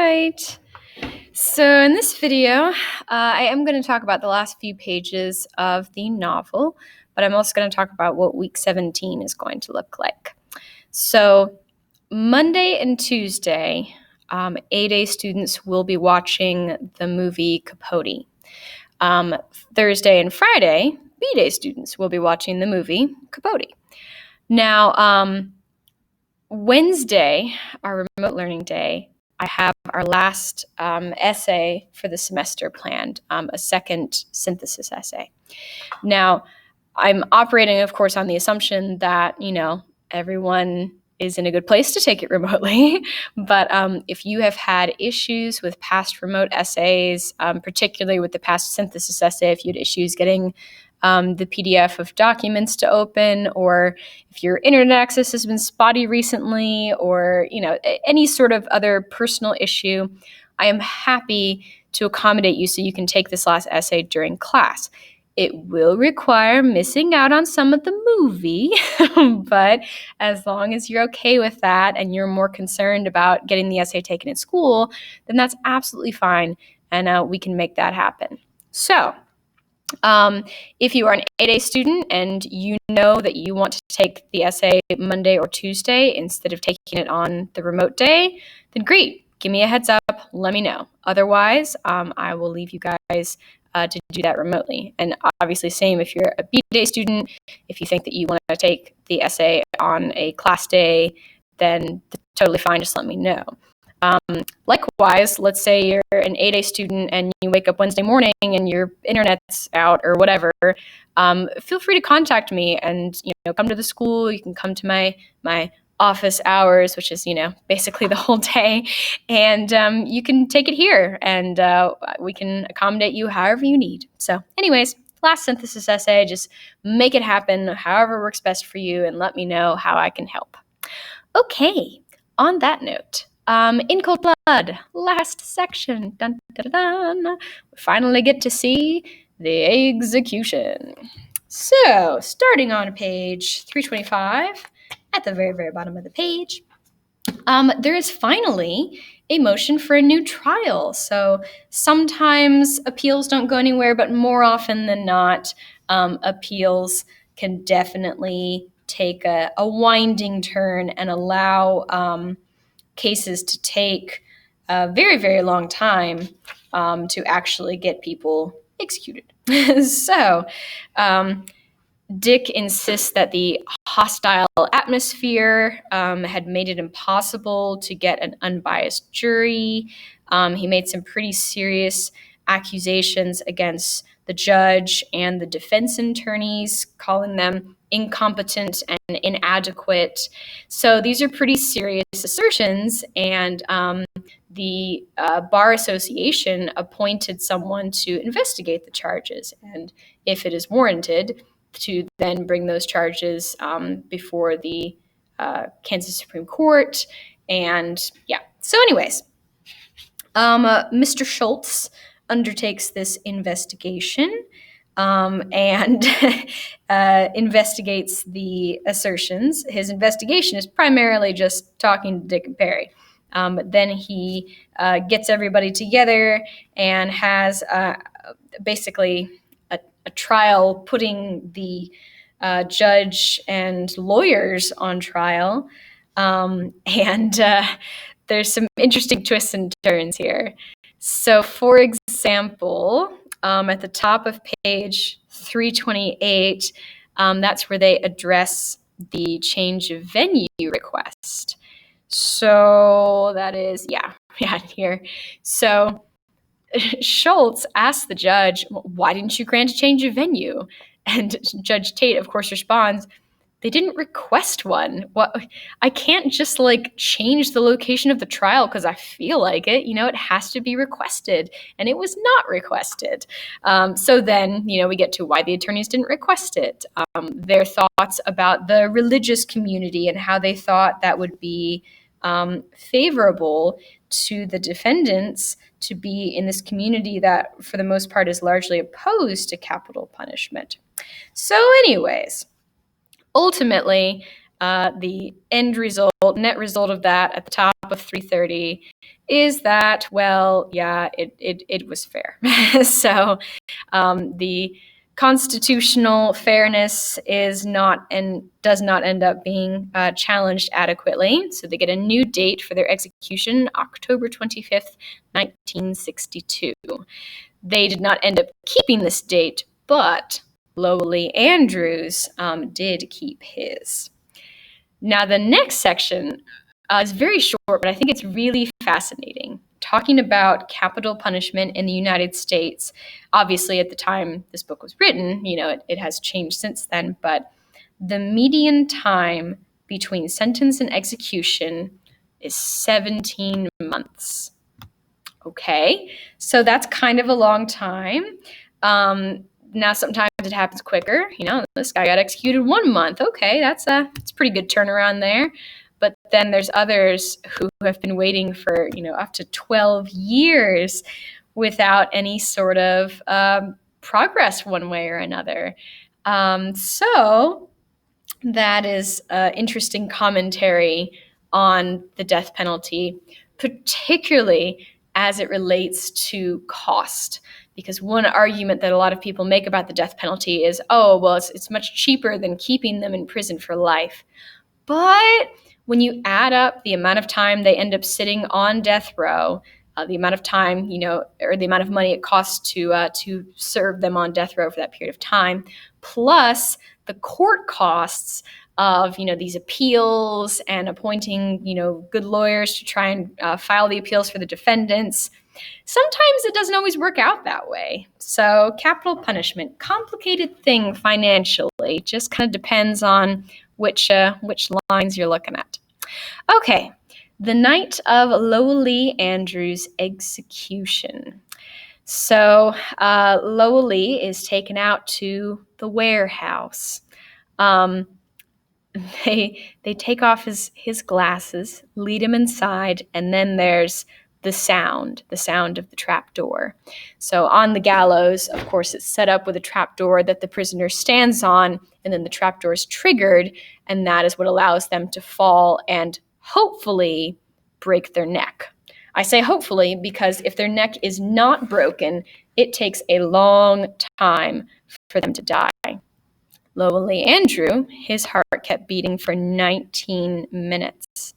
right. So in this video, I am going to talk about the last few pages of the novel, but I'm also going to talk about what week 17 is going to look like. So Monday and Tuesday, A-Day students will be watching the movie Capote. Thursday and Friday, B-Day students will be watching the movie Capote. Now, Wednesday, our remote learning day, I have our last essay for the semester planned, a second synthesis essay. Now, I'm operating, of course, on the assumption that, everyone is in a good place to take it remotely. But if you have had issues with past remote essays, particularly with the past synthesis essay, if you had issues getting the PDF of documents to open, or if your internet access has been spotty recently, or any sort of other personal issue, I am happy to accommodate you so you can take this last essay during class. It will require missing out on some of the movie, but as long as you're okay with that and you're more concerned about getting the essay taken at school, then that's absolutely fine, and we can make that happen. So, if you are an 8A student and you know that you want to take the essay Monday or Tuesday instead of taking it on the remote day, then great. Give me a heads up. Let me know. Otherwise, I will leave you guys to do that remotely. And obviously, same if you're a B-Day student. If you think that you want to take the essay on a class day, then totally fine. Just let me know. Likewise, let's say you're an 8A student and you wake up Wednesday morning and your internet's out or whatever, feel free to contact me and come to the school. You can come to my office hours, which is basically the whole day, and you can take it here, and we can accommodate you however you need. So anyways, last synthesis essay, just make it happen however works best for you and let me know how I can help. Okay, on that note, in cold blood, last section. Dun, dun, dun, dun. We finally get to see the execution. So, starting on page 325, at the very, very bottom of the page, there is finally a motion for a new trial. So sometimes appeals don't go anywhere, but more often than not, appeals can definitely take a winding turn and allow cases to take a very, very long time to actually get people executed. So Dick insists that the hostile atmosphere had made it impossible to get an unbiased jury. He made some pretty serious accusations against the judge and the defense attorneys, calling them incompetent and inadequate. So these are pretty serious assertions, and the Bar Association appointed someone to investigate the charges, and if it is warranted, to then bring those charges before the Kansas Supreme Court. And yeah, so anyways, Mr. Schultz undertakes this investigation and investigates the assertions. His investigation is primarily just talking to Dick and Perry. Then he gets everybody together and has basically a trial, putting the judge and lawyers on trial. And there's some interesting twists and turns here. So, for example, at the top of page 328, that's where they address the change of venue request. So that is, here. So Schultz asked the judge, why didn't you grant a change of venue? And Judge Tate, of course, responds, they didn't request one. I can't just change the location of the trial because I feel like it. It has to be requested, and it was not requested. So then, we get to why the attorneys didn't request it. Their thoughts about the religious community and how they thought that would be favorable to the defendants to be in this community that, for the most part, is largely opposed to capital punishment. So anyways, ultimately, the end result net result of that at the top of 330 is that, well, yeah, it was fair. So the constitutional fairness is not and does not end up being challenged adequately. So they get a new date for their execution, October 25th, 1962. They did not end up keeping this date, but Lowell Andrews did keep his. Now, the next section is very short, but I think it's really fascinating. Talking about capital punishment in the United States. Obviously, at the time this book was written, it has changed since then, but the median time between sentence and execution is 17 months. Okay, so that's kind of a long time. Now, sometimes it happens quicker. This guy got executed 1 month. Okay, that's a pretty good turnaround there. But then there's others who have been waiting for, up to 12 years without any sort of progress one way or another. So that is interesting commentary on the death penalty, particularly as it relates to cost. Because one argument that a lot of people make about the death penalty is, oh, well, it's much cheaper than keeping them in prison for life. But when you add up the amount of time they end up sitting on death row, the amount of time, or the amount of money it costs to serve them on death row for that period of time, plus the court costs of, these appeals and appointing, good lawyers to try and file the appeals for the defendants, sometimes it doesn't always work out that way. So capital punishment, complicated thing financially, just kind of depends on which lines you're looking at. Okay, the night of Lowell Andrews' execution. So Lowell is taken out to the warehouse. They take off his glasses, lead him inside, and then there's the sound of the trap door. So on the gallows, of course, it's set up with a trap door that the prisoner stands on, and then the trap door is triggered, and that is what allows them to fall and hopefully break their neck. I say hopefully because if their neck is not broken, it takes a long time for them to die. Lowell Andrew, his heart kept beating for 19 minutes.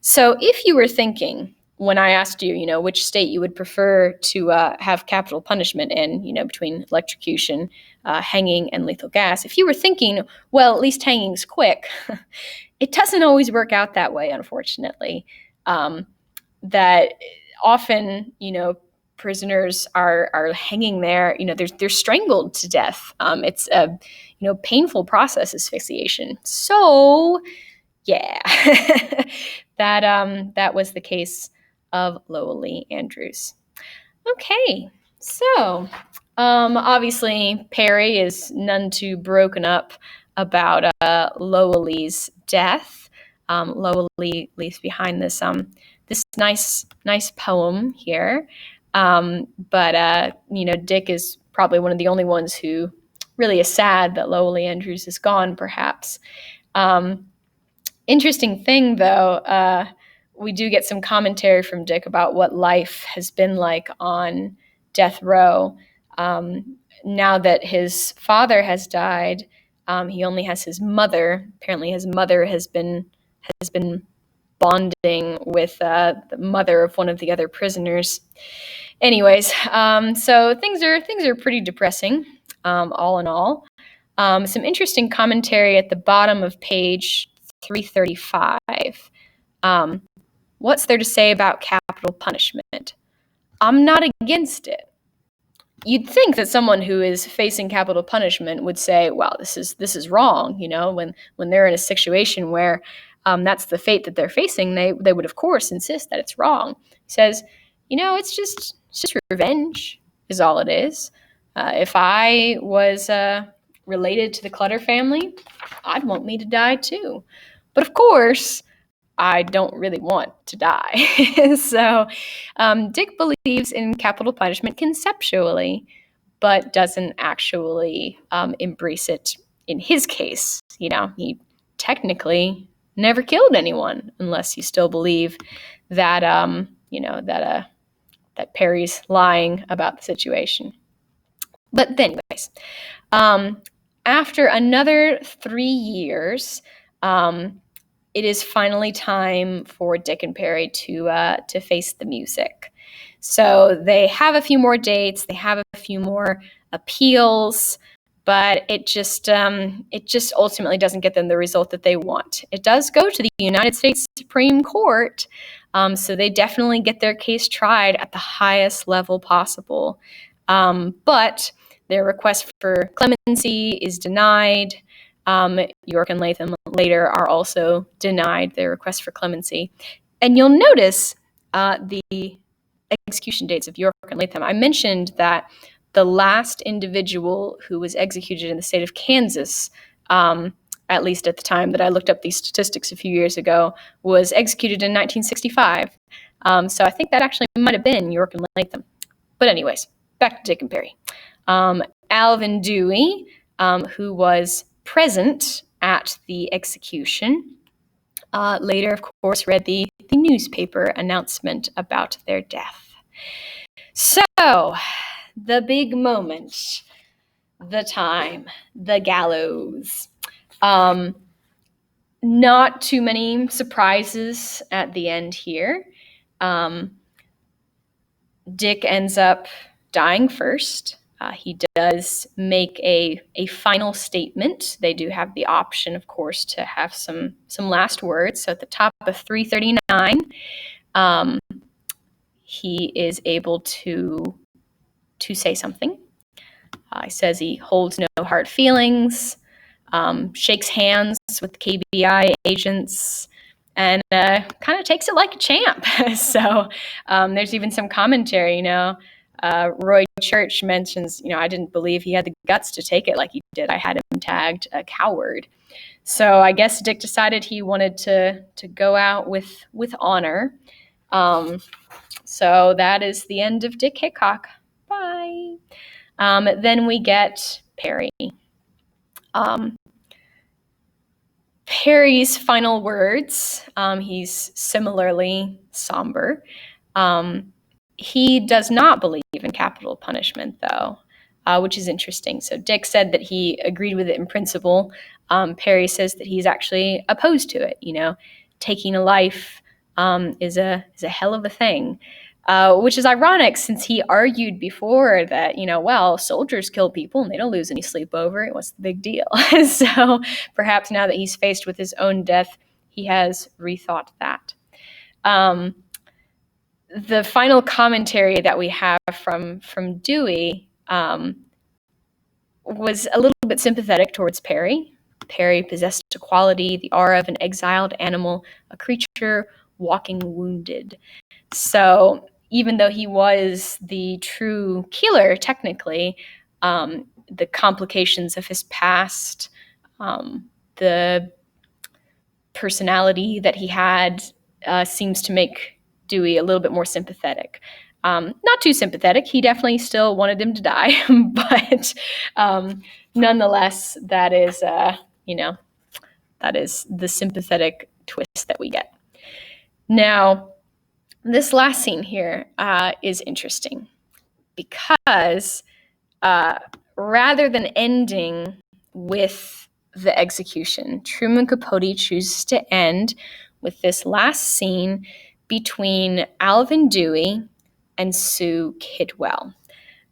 So if you were thinking, when I asked you, which state you would prefer to have capital punishment in, between electrocution, hanging, and lethal gas, if you were thinking, well, at least hanging's quick, it doesn't always work out that way, unfortunately. That often, prisoners are hanging there. They're strangled to death. It's a painful process, asphyxiation. So, yeah, that was the case of Lowell Andrews. Okay, so obviously Perry is none too broken up about Lowell's death. Lowell leaves behind this nice poem here. But Dick is probably one of the only ones who really is sad that Lowell Andrews is gone, perhaps. Interesting thing, though, we do get some commentary from Dick about what life has been like on death row. Now that his father has died, he only has his mother. Apparently his mother has been bonding with the mother of one of the other prisoners. Anyways, so things are pretty depressing, all in all. Some interesting commentary at the bottom of page 335. What's there to say about capital punishment? I'm not against it. You'd think that someone who is facing capital punishment would say, well, this is wrong, when they're in a situation where that's the fate that they're facing, they would of course insist that it's wrong. He says, it's just revenge is all it is. If I was related to the Clutter family, I'd want me to die too. But of course, I don't really want to die. So Dick believes in capital punishment conceptually, but doesn't actually embrace it in his case. He technically never killed anyone, unless you still believe that, that Perry's lying about the situation. But anyways, after another 3 years, it is finally time for Dick and Perry to face the music. So they have a few more dates, they have a few more appeals, but it just ultimately doesn't get them the result that they want. It does go to the United States Supreme Court, so they definitely get their case tried at the highest level possible. But their request for clemency is denied. York and Latham later are also denied their request for clemency. And you'll notice the execution dates of York and Latham. I mentioned that the last individual who was executed in the state of Kansas, at least at the time that I looked up these statistics a few years ago, was executed in 1965. So I think that actually might have been York and Latham. But anyways, back to Dick and Perry. Alvin Dewey, who was present at the execution, later, of course, read the newspaper announcement about their death. So, the big moment, the time, the gallows. Not too many surprises at the end here. Dick ends up dying first. He does make a final statement. They do have the option, of course, to have some last words. So at the top of 339, he is able to say something. He says he holds no hard feelings, shakes hands with KBI agents, and kind of takes it like a champ. So there's even some commentary, Roy Church mentions, I didn't believe he had the guts to take it like he did. I had him tagged a coward. So I guess Dick decided he wanted to go out with honor. So that is the end of Dick Hickok. Bye. Then we get Perry. Perry's final words, he's similarly somber. He does not believe in capital punishment, though, which is interesting. So Dick said that he agreed with it in principle. Perry says that he's actually opposed to it. Taking a life is a hell of a thing, which is ironic since he argued before that, soldiers kill people and they don't lose any sleep over it. What's the big deal? So perhaps now that he's faced with his own death, he has rethought that. The final commentary that we have from Dewey was a little bit sympathetic towards Perry. Perry possessed a quality, the aura of an exiled animal, a creature walking wounded. So even though he was the true killer, technically, the complications of his past, the personality that he had seems to make Dewey a little bit more sympathetic. Not too sympathetic. He definitely still wanted him to die, but nonetheless, that is the sympathetic twist that we get. Now, this last scene here is interesting because rather than ending with the execution, Truman Capote chooses to end with this last scene between Alvin Dewey and Sue Kidwell.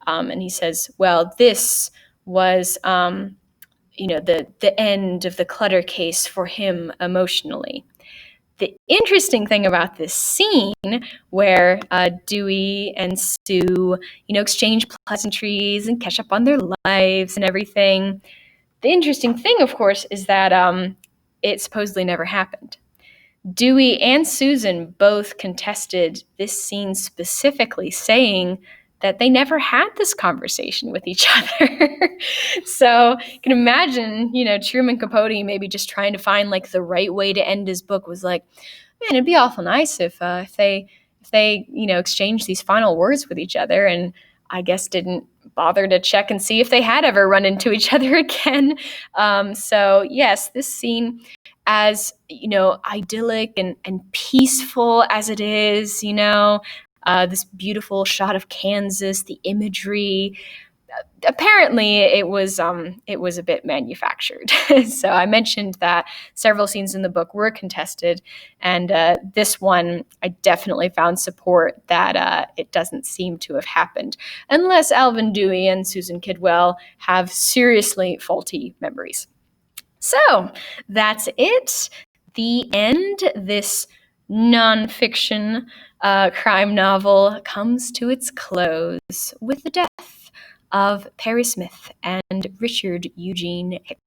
And he says, well, this was, the end of the Clutter case for him emotionally. The interesting thing about this scene where Dewey and Sue, exchange pleasantries and catch up on their lives and everything, the interesting thing, of course, is that it supposedly never happened. Dewey and Susan both contested this scene specifically, saying that they never had this conversation with each other. So you can imagine, Truman Capote maybe just trying to find the right way to end his book was like, man, it'd be awful nice if they exchanged these final words with each other, and I guess didn't bother to check and see if they had ever run into each other again. So yes, this scene as, idyllic and peaceful as it is, this beautiful shot of Kansas, the imagery, apparently it was a bit manufactured. So I mentioned that several scenes in the book were contested, and this one I definitely found support that it doesn't seem to have happened, unless Alvin Dewey and Susan Kidwell have seriously faulty memories. So that's it. The end. This nonfiction crime novel comes to its close with the death of Perry Smith and Richard Eugene Hicks.